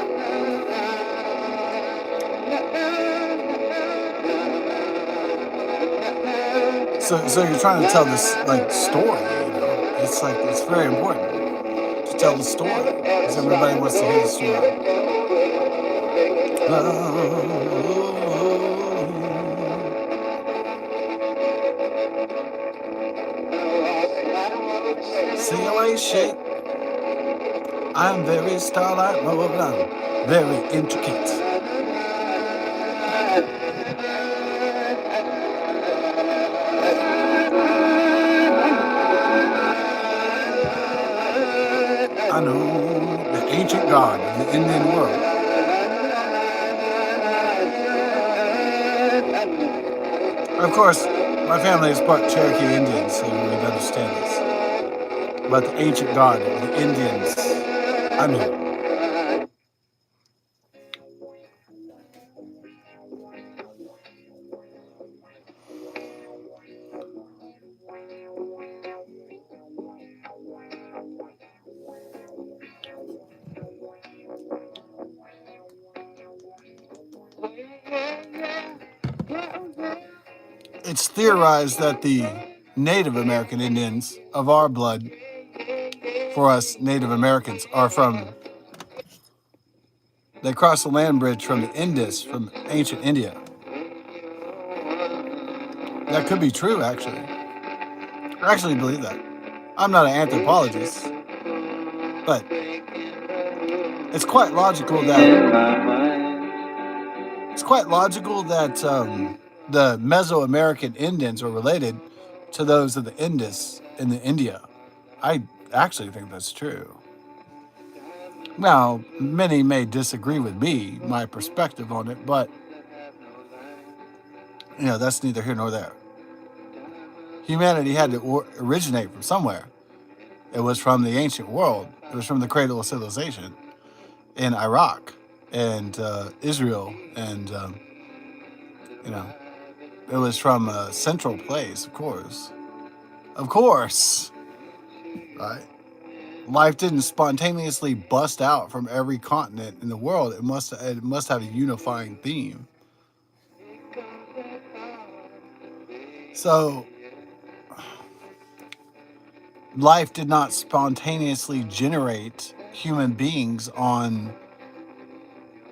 Speaker 1: So you're trying to tell this like story. It's like it's very important to tell the story because everybody wants to hear the story. See how I shake. I'm very starlight, I'm very intricate. I know the ancient god of the Indian world. Of course, my family is part Cherokee Indian, so you would understand this. But the ancient god of the Indians, I know. it's theorized that the Native American Indians of our blood, for us Native Americans, are from, they crossed the land bridge from the Indus, from ancient India. That could be true, actually. I actually believe that. I'm not an anthropologist, but it's quite logical that the Mesoamerican Indians are related to those of the Indus in the India. I actually think that's true. Now, many may disagree with me, my perspective on it, but that's neither here nor there. Humanity had to originate from somewhere. It was from the ancient world. It was from the cradle of civilization in Iraq and Israel, and it was from a central place, of course. Of course, right? Life didn't spontaneously bust out from every continent in the world. It must have a unifying theme. So, life did not spontaneously generate human beings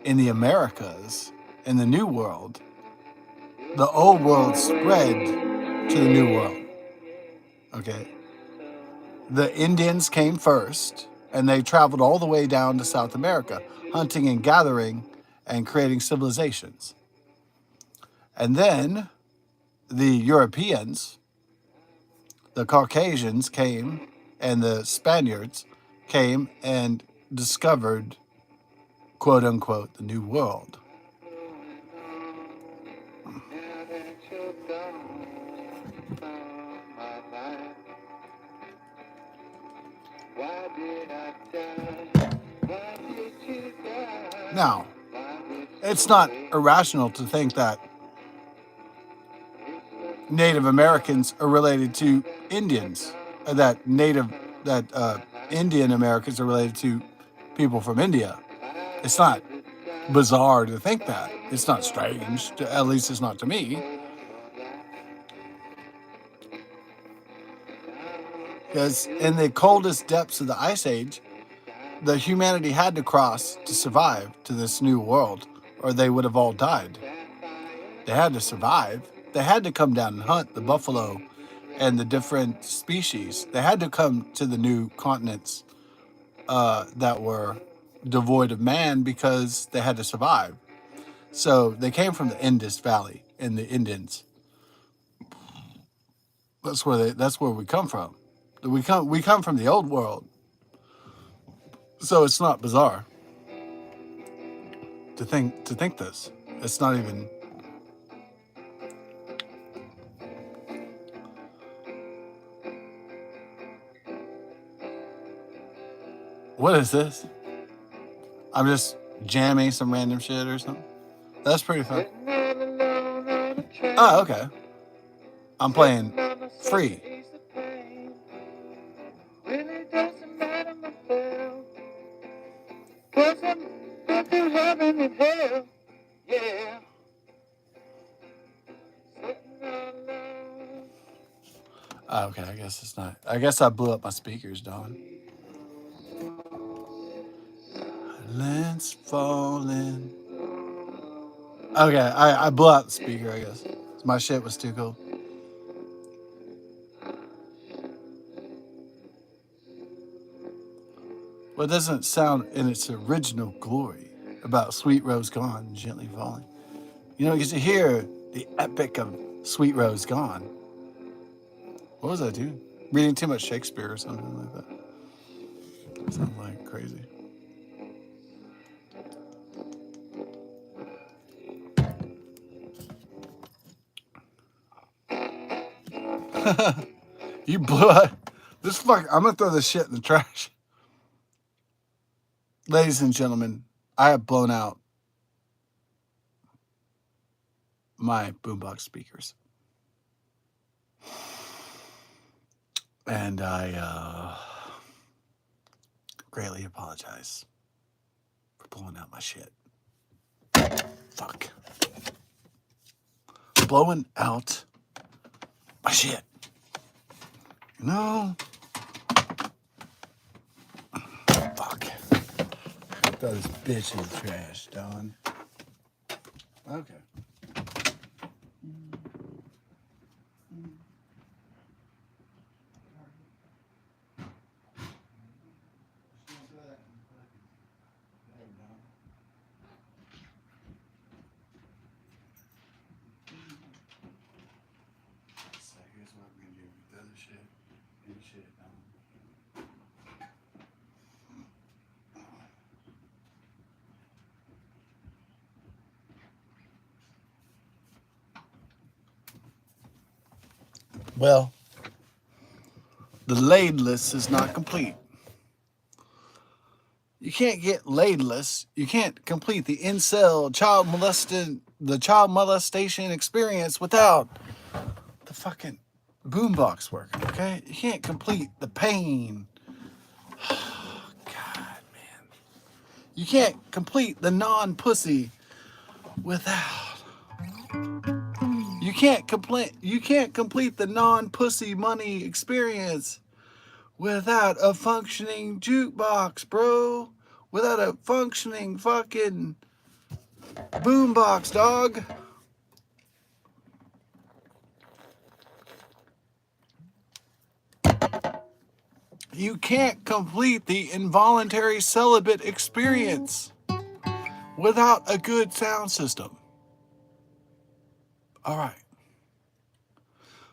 Speaker 1: in the Americas, in the New World. The old world spread to the New World. Okay. The Indians came first, and they traveled all the way down to South America, hunting and gathering and creating civilizations. And then the Europeans, the Caucasians came, and the Spaniards came and discovered, quote unquote, the New World. Now, it's not irrational to think that Native Americans are related to Indians, that Indian Americans are related to people from India. It's not bizarre to think that. It's not strange, at least it's not to me. Because in the coldest depths of the Ice Age, the humanity had to cross to survive to this new world, or they would have all died. They had to survive. They had to come down and hunt the buffalo and the different species. They had to come to the new continents that were devoid of man because they had to survive. So they came from the Indus Valley and the Indians. That's where we come from. We come from the old world. So it's not bizarre to think this. It's not even. What is this? I'm just jamming some random shit or something. That's pretty fun. Oh, okay. I'm playing free. Oh, okay, I guess it's not. I guess I blew up my speakers, Don. Land's falling. Okay, I blew out the speaker, I guess. My shit was too cool. Well, it doesn't sound in its original glory about Sweet Rose Gone, Gently Falling. Because you hear the epic of Sweet Rose Gone. What was I doing? Reading too much Shakespeare or something like that. Sounds like crazy. You blew up. I'm gonna throw this shit in the trash. Ladies and gentlemen, I have blown out my boombox speakers. And I greatly apologize for blowing out my shit. Fuck. Blowing out Shit. No. Fuck. Throw this bitch in the trash, Don. Okay. So here's what we're gonna do. Throw the shit and shit down. Well, the laidless is not complete. You can't get laidless. You can't complete the incel child molestation experience without the fucking boombox working, okay? You can't complete the pain. God, man. You can't complete the non-pussy without. You can't complete the non-pussy money experience without a functioning jukebox, bro. Without a functioning fucking boombox, dog. You can't complete the involuntary celibate experience without a good sound system. All right.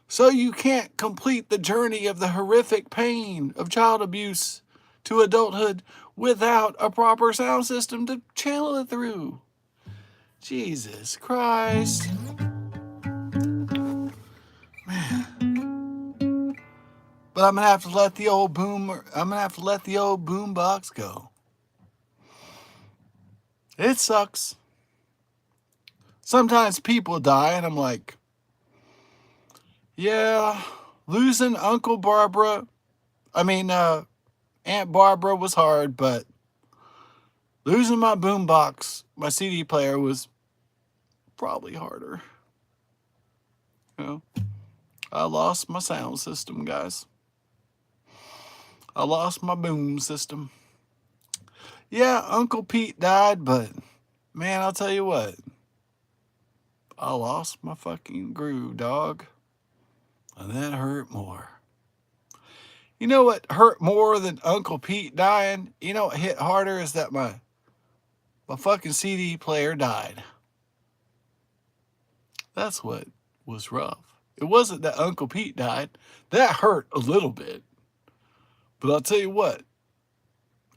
Speaker 1: So you can't complete the journey of the horrific pain of child abuse to adulthood without a proper sound system to channel it through. Jesus Christ. Man. But I'm gonna have to let the old boombox go. It sucks. Sometimes people die and I'm like, yeah, losing Aunt Barbara was hard, but losing my boombox, my CD player, was probably harder. You know, I lost my sound system, guys. I lost my boom system. Yeah, Uncle Pete died, but man, I'll tell you what. I lost my fucking groove, dog. And that hurt more. You know what hurt more than Uncle Pete dying? You know what hit harder is that my fucking CD player died. That's what was rough. It wasn't that Uncle Pete died. That hurt a little bit. But I'll tell you what.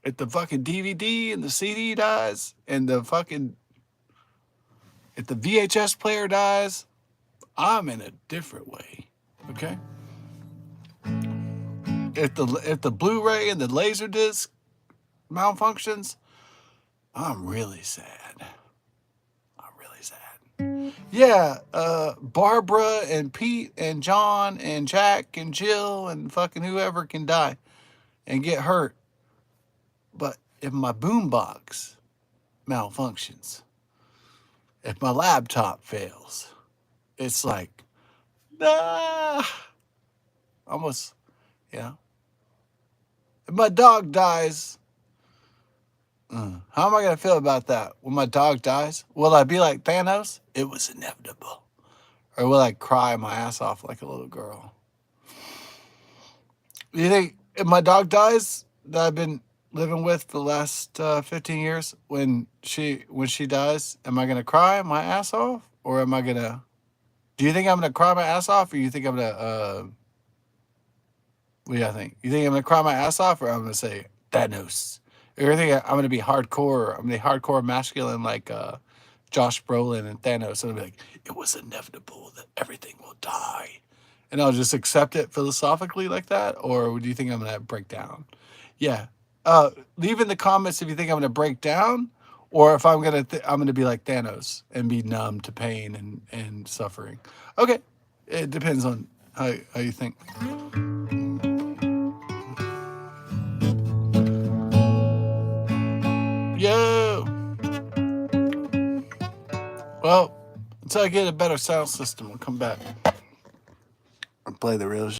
Speaker 1: If the fucking DVD and the CD dies and if the VHS player dies, I'm in a different way. Okay? If the Blu-ray and the Laserdisc malfunctions, I'm really sad. Yeah, Barbara and Pete and John and Jack and Jill and fucking whoever can die and get hurt. But if my boombox malfunctions, if my laptop fails, it's like, almost, If my dog dies, how am I going to feel about that? When my dog dies, will I be like Thanos? It was inevitable. Or will I cry my ass off like a little girl? You think if my dog dies that I've been living with for the last 15 years, when she dies, am I going to cry my ass off? Or am I going to... Do you think I'm going to cry my ass off? Or you think I'm going to... what do you think? You think I'm going to cry my ass off? Or I'm going to say, Thanos? Or you think I'm going to be hardcore? I'm going to be hardcore masculine like Josh Brolin and Thanos. And I'll be like, it was inevitable that everything will die. And I'll just accept it philosophically like that? Or do you think I'm going to break down? Yeah. Leave in the comments if you think I'm going to break down, or if I'm going to be like Thanos and be numb to pain and suffering. Okay. It depends on how you think. Yo. Well, until I get a better sound system, I'll come back. or play the real